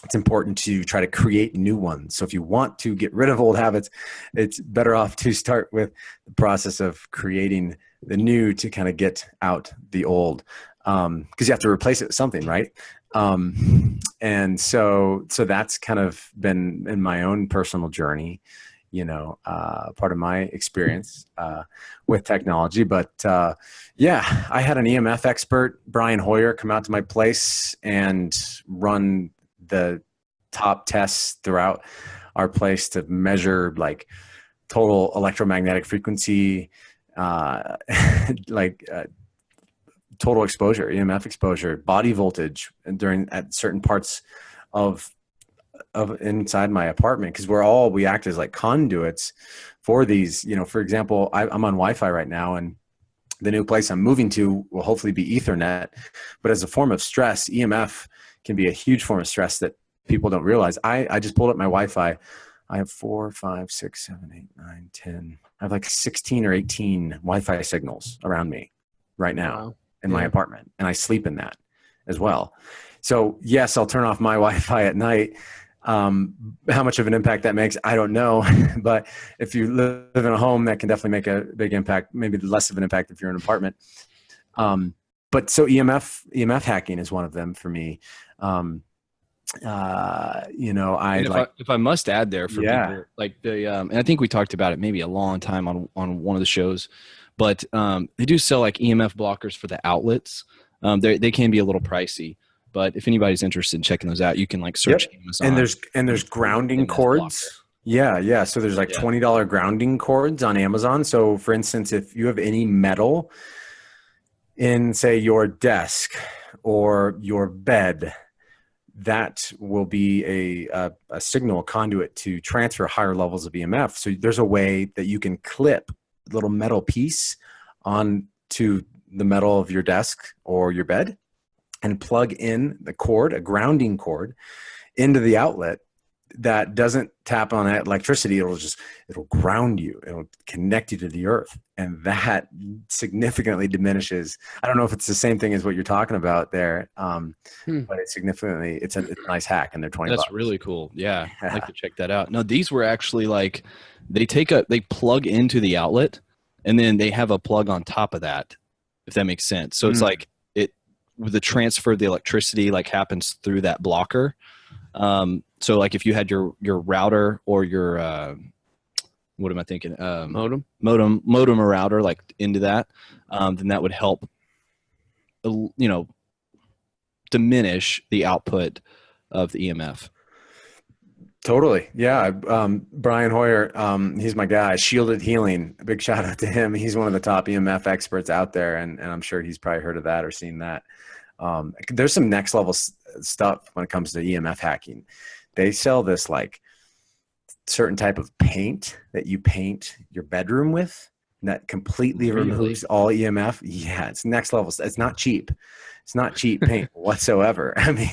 it's important to try to create new ones. So if you want to get rid of old habits, it's better off to start with the process of creating the new to kind of get out the old, because you have to replace it with something, right? And so that's kind of been in my own personal journey, part of my experience with technology. But yeah, I had an EMF expert, Brian Hoyer, come out to my place and run the top tests throughout our place to measure like total electromagnetic frequency, total exposure, EMF exposure, body voltage at certain parts of inside my apartment, because we act as like conduits for these. For example, I'm on Wi-Fi right now, and the new place I'm moving to will hopefully be Ethernet. But as a form of stress, EMF can be a huge form of stress that people don't realize. I just pulled up my Wi-Fi. I have 4, 5, 6, 7, 8, 9, 10. I have like 16 or 18 Wi-Fi signals around me right now in my apartment. And I sleep in that as well. So yes, I'll turn off my Wi-Fi at night. How much of an impact that makes, I don't know. But if you live in a home, that can definitely make a big impact, maybe less of an impact if you're in an apartment. But so EMF hacking is one of them for me. If
I must add there for people, like and I think we talked about it maybe a long time on one of the shows, but they do sell like EMF blockers for the outlets. They can be a little pricey, but if anybody's interested in checking those out, you can like search Amazon.
And there's grounding cords. Yeah. So there's like $20 grounding cords on Amazon. So for instance, if you have any metal in, say, your desk or your bed, that will be a signal conduit to transfer higher levels of EMF. So there's a way that you can clip a little metal piece onto the metal of your desk or your bed and plug in the cord, a grounding cord, into the outlet that doesn't tap on that electricity. It'll ground you. It'll connect you to the earth. And that significantly diminishes. I don't know if it's the same thing as what you're talking about there. But it's a nice hack, and they're $20.
That's really cool. Yeah. I'd like to check that out. No, these were actually like, they plug into the outlet and then they have a plug on top of that, if that makes sense. So it's like the transfer of the electricity like happens through that blocker. So like if you had your router or your what am I thinking? Modem or router like into that, then that would help diminish the output of the EMF.
Totally. Yeah. Brian Hoyer, he's my guy. Shielded Healing. A big shout out to him. He's one of the top EMF experts out there, and I'm sure he's probably heard of that or seen that. There's some next level stuff when it comes to EMF hacking. They sell this like certain type of paint that you paint your bedroom with that completely removes all EMF. Yeah, it's next level. It's not cheap. It's not cheap paint whatsoever. I mean,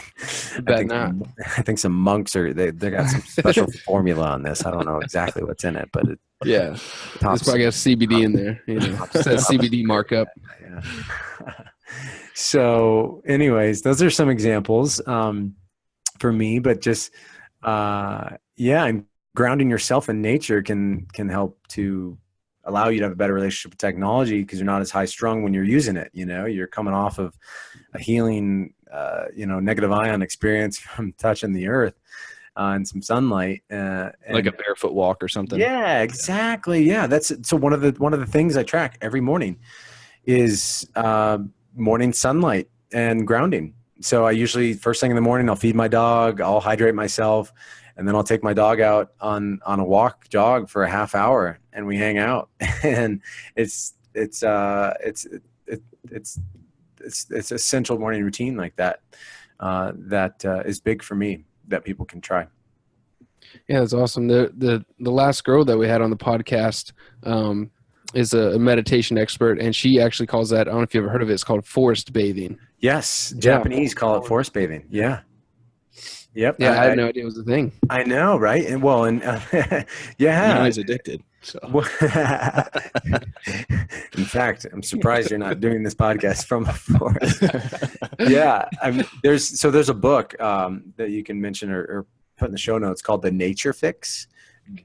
I think some monks they got some special formula on this. I don't know exactly what's in it, but it's
probably got CBD in there. Says CBD markup.
Yeah. So, anyways, those are some examples for me. But just and grounding yourself in nature can help to allow you to have a better relationship with technology, because you're not as high strung when you're using it. You're coming off of a healing, negative ion experience from touching the earth. and some sunlight.
Like a barefoot walk or something.
Yeah, exactly. Yeah, that's so one of the things I track every morning is morning sunlight and grounding. So I usually first thing in the morning I'll feed my dog, I'll hydrate myself, and then I'll take my dog out on a jog for a half hour, and we hang out. And it's essential morning routine like that that is big for me that people can try.
Yeah, that's awesome. The last girl that we had on the podcast is a meditation expert, and she actually calls that, I don't know if you ever heard of it, it's called forest bathing.
Yes, Japanese call it forest bathing. Yeah. Yep.
Yeah, I had no idea it was a thing.
I know, right? And well, and yeah,
You know he's addicted. So.
In fact, I'm surprised you're not doing this podcast from a forest. Yeah, there's a book that you can mention or put in the show notes called The Nature Fix.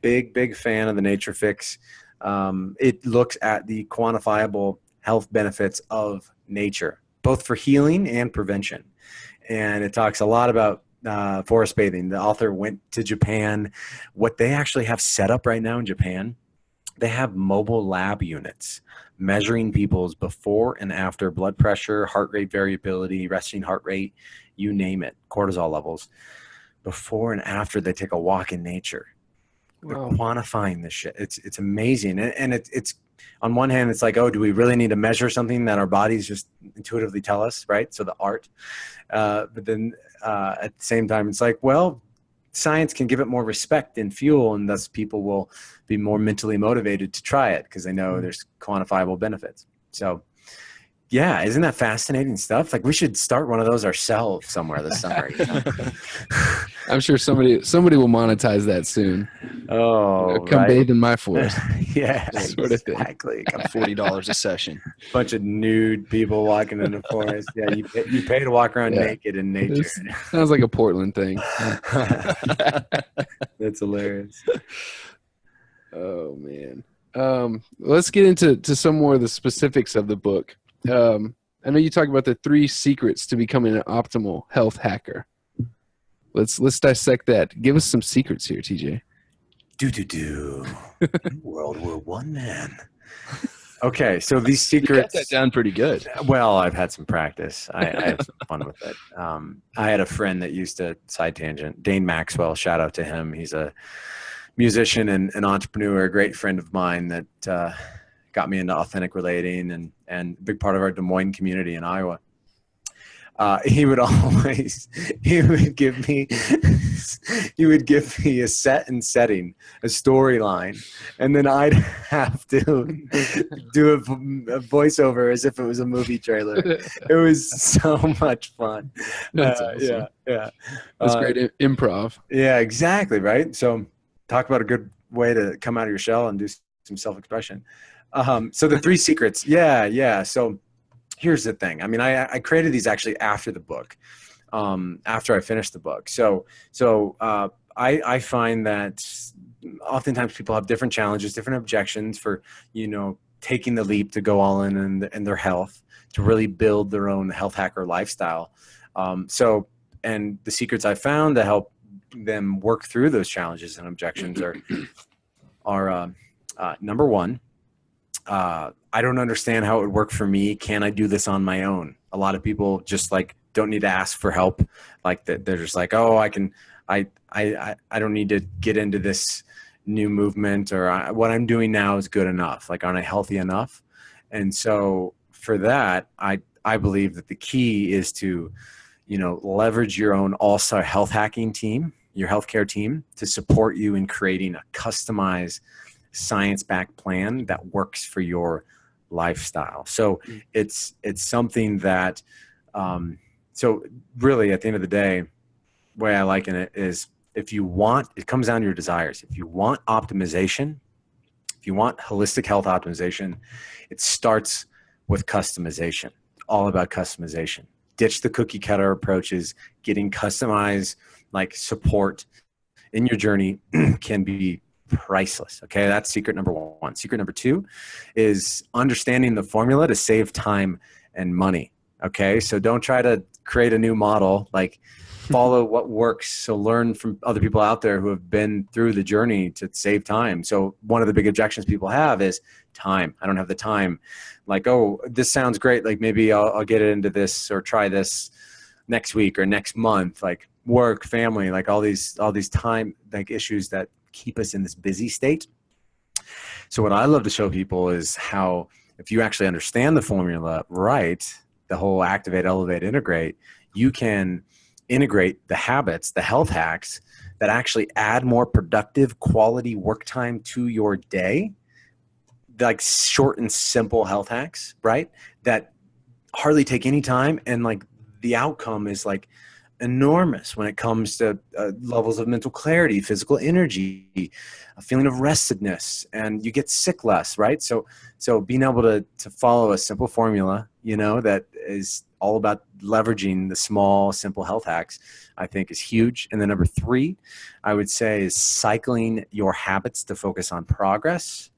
Big fan of The Nature Fix. It looks at the quantifiable health benefits of nature, both for healing and prevention. And it talks a lot about forest bathing. The author went to Japan. What they actually have set up right now in Japan, they have mobile lab units measuring people's before and after blood pressure, heart rate variability, resting heart rate, you name it, cortisol levels, before and after they take a walk in nature. They're quantifying this shit. It's amazing. And it's on one hand, it's like, oh, do we really need to measure something that our bodies just intuitively tell us, right? So the art. But then at the same time, it's like, well, science can give it more respect and fuel, and thus people will be more mentally motivated to try it because they know there's quantifiable benefits. So yeah, isn't that fascinating stuff? Like we should start one of those ourselves somewhere this summer. You know?
I'm sure somebody will monetize that soon.
Oh,
come bathe in my forest.
Yeah,
sort of thing.
Exactly.
$40 a session.
Bunch of nude people walking in the forest. Yeah, you pay to walk around naked in nature.
Sounds like a Portland thing.
That's hilarious.
Oh man. Let's get into some more of the specifics of the book. I know you talk about the 3 secrets to becoming an optimal health hacker. Let's dissect that. Give us some secrets here, TJ.
World, we're one man.
Okay, so these secrets.
You got that down pretty good.
Well, I've had some practice. I had some fun with it. I had a friend that used to side tangent, Dane Maxwell. Shout out to him. He's a musician and an entrepreneur, a great friend of mine that got me into authentic relating and a big part of our Des Moines community in Iowa. He would give me a set and setting, a storyline, and then I'd have to do a voiceover as if it was a movie trailer. It was so much fun.
That's awesome.
Yeah.
That's great improv.
Yeah, exactly. Right. So talk about a good way to come out of your shell and do some self-expression. So the 3 secrets. Yeah. So here's the thing. I mean, I created these actually after the book, after I finished the book. So I find that oftentimes people have different challenges, different objections for, taking the leap to go all in their health, to really build their own health hacker lifestyle. And the secrets I found to help them work through those challenges and objections are number 1, I don't understand how it would work for me. Can I do this on my own? A lot of people just don't need to ask for help. Like that, they're just like, oh, I don't need to get into this new movement, or what I'm doing now is good enough. Like, aren't I healthy enough? And so for that, I believe that the key is to, leverage your own all-star health hacking team, your healthcare team, to support you in creating a customized science-backed plan that works for your lifestyle. So it's something that, so really at the end of the day, the way I liken it is, it comes down to your desires. If you want optimization, if you want holistic health optimization, it starts with customization. All about customization. Ditch the cookie cutter approaches. Getting customized support in your journey can be priceless. Okay, that's secret number 1. Secret number 2 is understanding the formula to save time and money. Okay, so don't try to create a new model, like follow what works. So learn from other people out there who have been through the journey to save time. So one of the big objections people have is time. I don't have the time. Like, oh, this sounds great. Like maybe I'll get into this or try this next week or next month. Like work, family, like all these time like issues that keep us in this busy state. So what I love to show people is how if you actually understand the formula right, the whole activate, elevate, integrate, you can integrate the habits, the health hacks that actually add more productive quality work time to your day, like short and simple health hacks, right? That hardly take any time. And like the outcome is like enormous when it comes to levels of mental clarity, physical energy, a feeling of restedness, and you get sick less, right? So being able to follow a simple formula, you know, that is all about leveraging the small, simple health hacks, I think is huge. And then number 3, I would say is cycling your habits to focus on progress,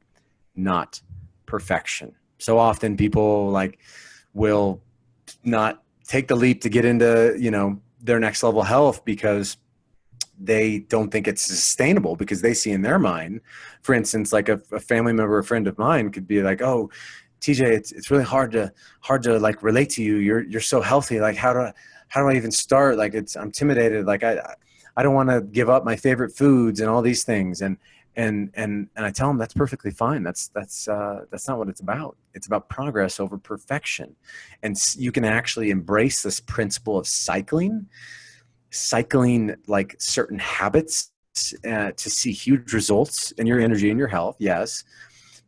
not perfection. So often people like will not take the leap to get into, you know, their next level health because they don't think it's sustainable, because they see in their mind, for instance, like a family member, a friend of mine could be like, oh, TJ, it's really hard to like relate to you. You're so healthy. Like, how do I even start? Like I'm intimidated. Like I don't want to give up my favorite foods and all these things. And I tell them that's perfectly fine. That's not what it's about. It's about progress over perfection. And you can actually embrace this principle of cycling like certain habits to see huge results in your energy and your health. Yes.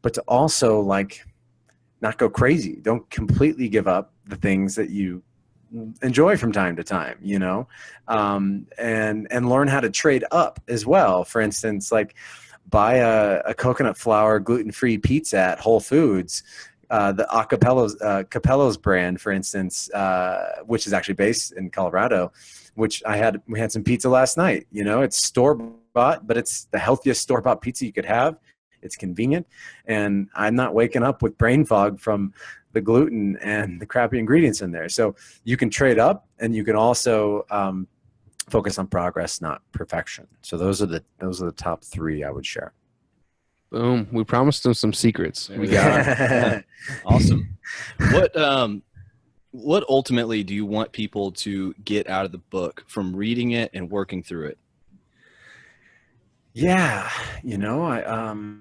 But to also like not go crazy. Don't completely give up the things that you enjoy from time to time, you know, and learn how to trade up as well. For instance, like buy a coconut flour gluten-free pizza at Whole Foods, the Capello's brand, for instance, which is actually based in Colorado, which we had some pizza last night. You know, it's store-bought, but it's the healthiest store-bought pizza you could have. It's convenient, and I'm not waking up with brain fog from the gluten and the crappy ingredients in there. So you can trade up, and you can also focus on progress, not perfection. So those are the top 3 I would share.
Boom. We promised them some secrets.
We got it. Awesome. What ultimately do you want people to get out of the book from reading it and working through it?
Yeah, you know,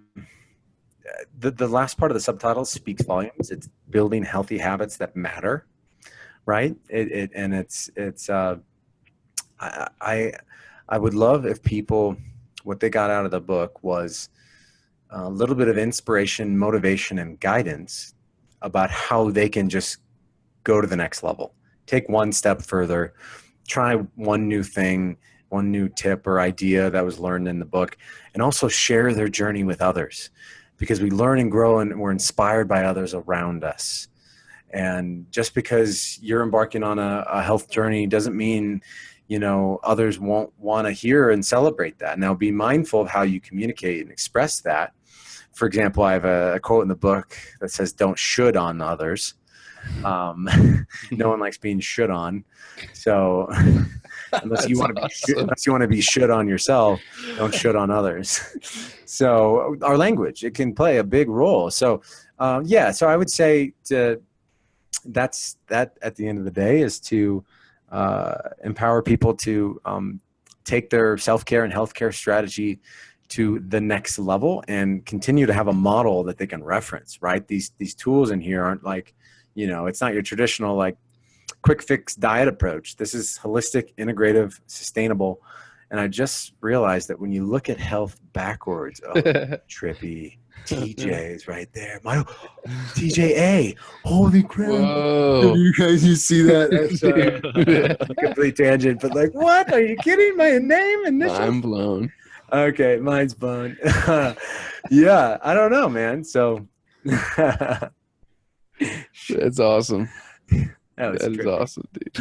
the last part of the subtitle speaks volumes. It's building healthy habits that matter, right? I would love if people, what they got out of the book was a little bit of inspiration, motivation, and guidance about how they can just go to the next level, take one step further, try one new thing, one new tip or idea that was learned in the book, and also share their journey with others, because we learn and grow and we're inspired by others around us. And just because you're embarking on a health journey doesn't mean, you know, others won't want to hear and celebrate that. Now, be mindful of how you communicate and express that. For example, I have a quote in the book that says, "Don't should on others." No one likes being should on. So unless you want to be should on yourself, don't should on others. So our language, it can play a big role. So so I would say that's at the end of the day is to empower people to take their self-care and healthcare strategy to the next level and continue to have a model that they can reference, right? These tools in here aren't like, you know, it's not your traditional like quick fix diet approach. This is holistic, integrative, sustainable. And I just realized that when you look at health backwards, oh, trippy, TJ is right there. My TJA, holy crap!
Whoa.
You guys, you see that? That's complete tangent, but like, what? Are you kidding? My name initial?
I'm blown.
Okay, mine's blown. Yeah, I don't know, man. So
that's awesome.
That
is awesome, dude.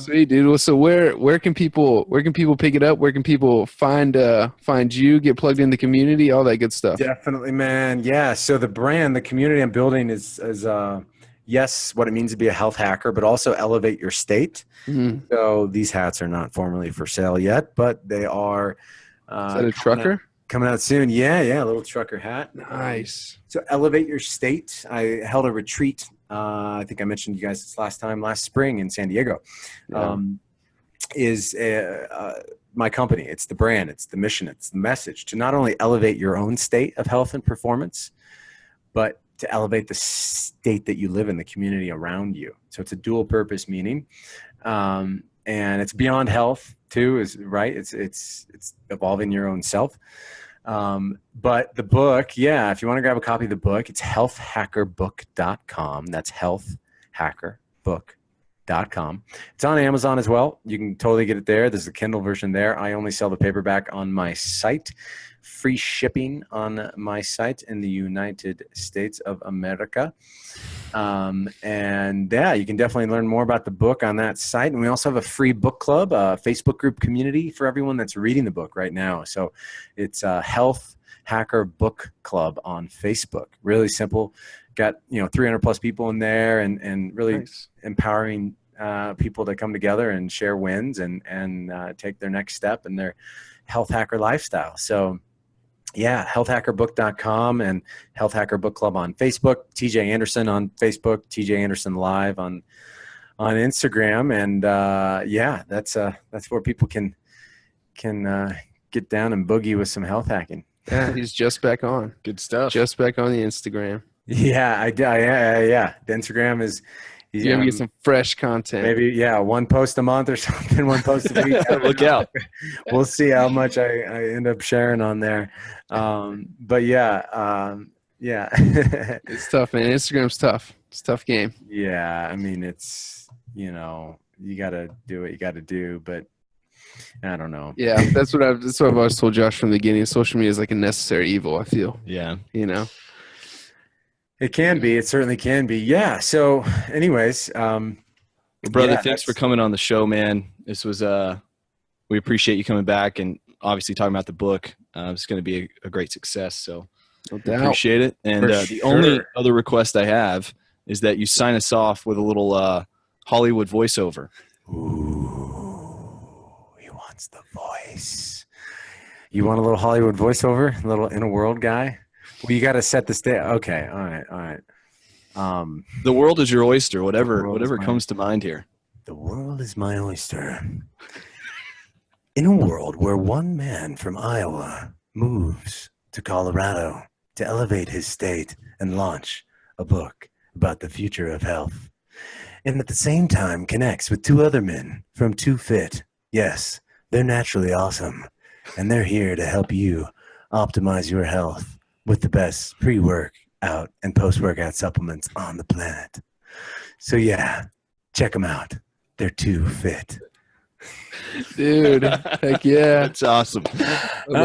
Sweet, dude. Well, so where can people pick it up? Where can people find you, get plugged in the community, all that good stuff?
Definitely, man. Yeah. So the brand, the community I'm building is yes, what it means to be a health hacker, but also elevate your state.
Mhm.
So these hats are not formally for sale yet, but they are
Is that a trucker?
coming out soon. Yeah, a little trucker hat.
Nice.
So elevate your state. I held a retreat. I think I mentioned you guys this last spring in San Diego.
Yeah.
Is my company. It's the brand. It's the mission. It's the message to not only elevate your own state of health and performance, but to elevate the state that you live in, the community around you. So it's a dual purpose meaning. And it's beyond health too, is right. It's evolving your own self. But the book, if you want to grab a copy of the book, it's healthhackerbook.com. That's healthhackerbook.com. It's on Amazon as well. You can totally get it there. There's a Kindle version there. I only sell the paperback on my site. Free shipping on my site in the United States of America. And you can definitely learn more about the book on that site. And we also have a free book club, a Facebook group community for everyone that's reading the book right now. So it's a Health Hacker Book Club on Facebook. Really simple. Got 300 plus people in there, and really empowering people to come together and share wins and take their next step in their health hacker lifestyle. So healthhackerbook.com and Health Hacker Book Club on Facebook, TJ Anderson on Facebook, TJ Anderson Live on Instagram. And that's where people can get down and boogie with some health hacking.
Yeah, he's just back on.
Good stuff.
Just back on the Instagram.
Yeah. The Instagram is,
You're gonna get some fresh content.
Maybe, one post a month or something, one post a week.
Look out.
We'll see how much I end up sharing on there.
It's tough, man. Instagram's tough. It's a tough game.
Yeah. I mean, it's, you got to do what you got to do, but I don't know.
Yeah. That's what I've always told Josh from the beginning. Social media is like a necessary evil, I feel.
Yeah.
It can be. It certainly can be. Yeah. So anyways,
brother, thanks for coming on the show, man. This was, we appreciate you coming back and obviously talking about the book. It's going to be a great success. So appreciate it. And the only other request I have is that you sign us off with a little Hollywood voiceover.
Ooh, he wants the voice. You want a little Hollywood voiceover? A little inner world guy? Well, you got to set the stage. Okay. All right.
The world is your oyster. Whatever comes to mind here.
The world is my oyster. In a world where one man from Iowa moves to Colorado to elevate his state and launch a book about the future of health, and at the same time connects with two other men from Too Fit. Yes, they're naturally awesome, and they're here to help you optimize your health with the best pre-workout and post-workout supplements on the planet. So check them out. They're Too Fit.
Dude, heck yeah.
That's awesome.
You're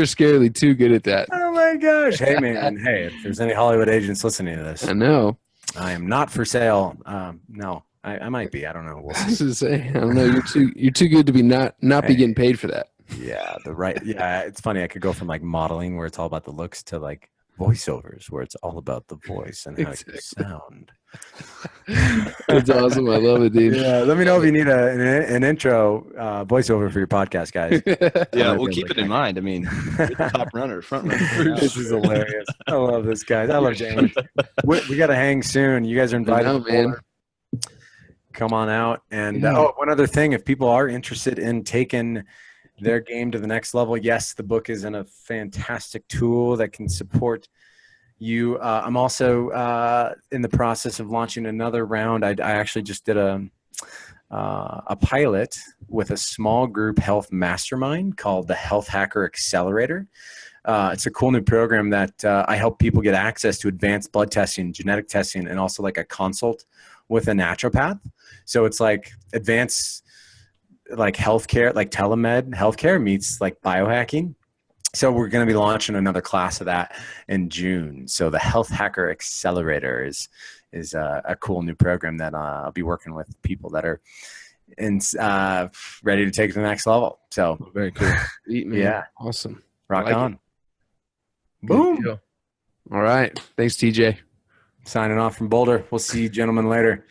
scarily too good at that.
Oh my gosh. Hey man. Hey, if there's any Hollywood agents listening to this,
I know.
I am not for sale. No, I might be. I don't know. We'll see.
I don't know. You're too good to be not be getting paid for that.
Yeah, it's funny. I could go from like modeling where it's all about the looks to like voiceovers where it's all about the voice and how you sound.
That's awesome. I love it, dude.
Yeah, let me know if you need an intro voiceover for your podcast, guys.
Yeah, we'll keep it in mind. I mean, you're the top runner, front runner.
This is hilarious. I love this, guys. I love James. We got to hang soon. You guys are invited.
Man.
Come on out. And one other thing, if people are interested in taking their game to the next level, yes, the book is a fantastic tool that can support you. I'm also in the process of launching another round. I actually just did a pilot with a small group health mastermind called the Health Hacker Accelerator. It's a cool new program that I help people get access to advanced blood testing, genetic testing, and also like a consult with a naturopath. So it's like advanced like healthcare, like telemed healthcare meets like biohacking. So we're going to be launching another class of that in June. So the Health Hacker Accelerator is a cool new program that I'll be working with people that are ready to take it to the next level. So
very cool. Yeah. Awesome.
Rock on.
Boom. All right. Thanks, TJ.
Signing off from Boulder. We'll see you gentlemen later.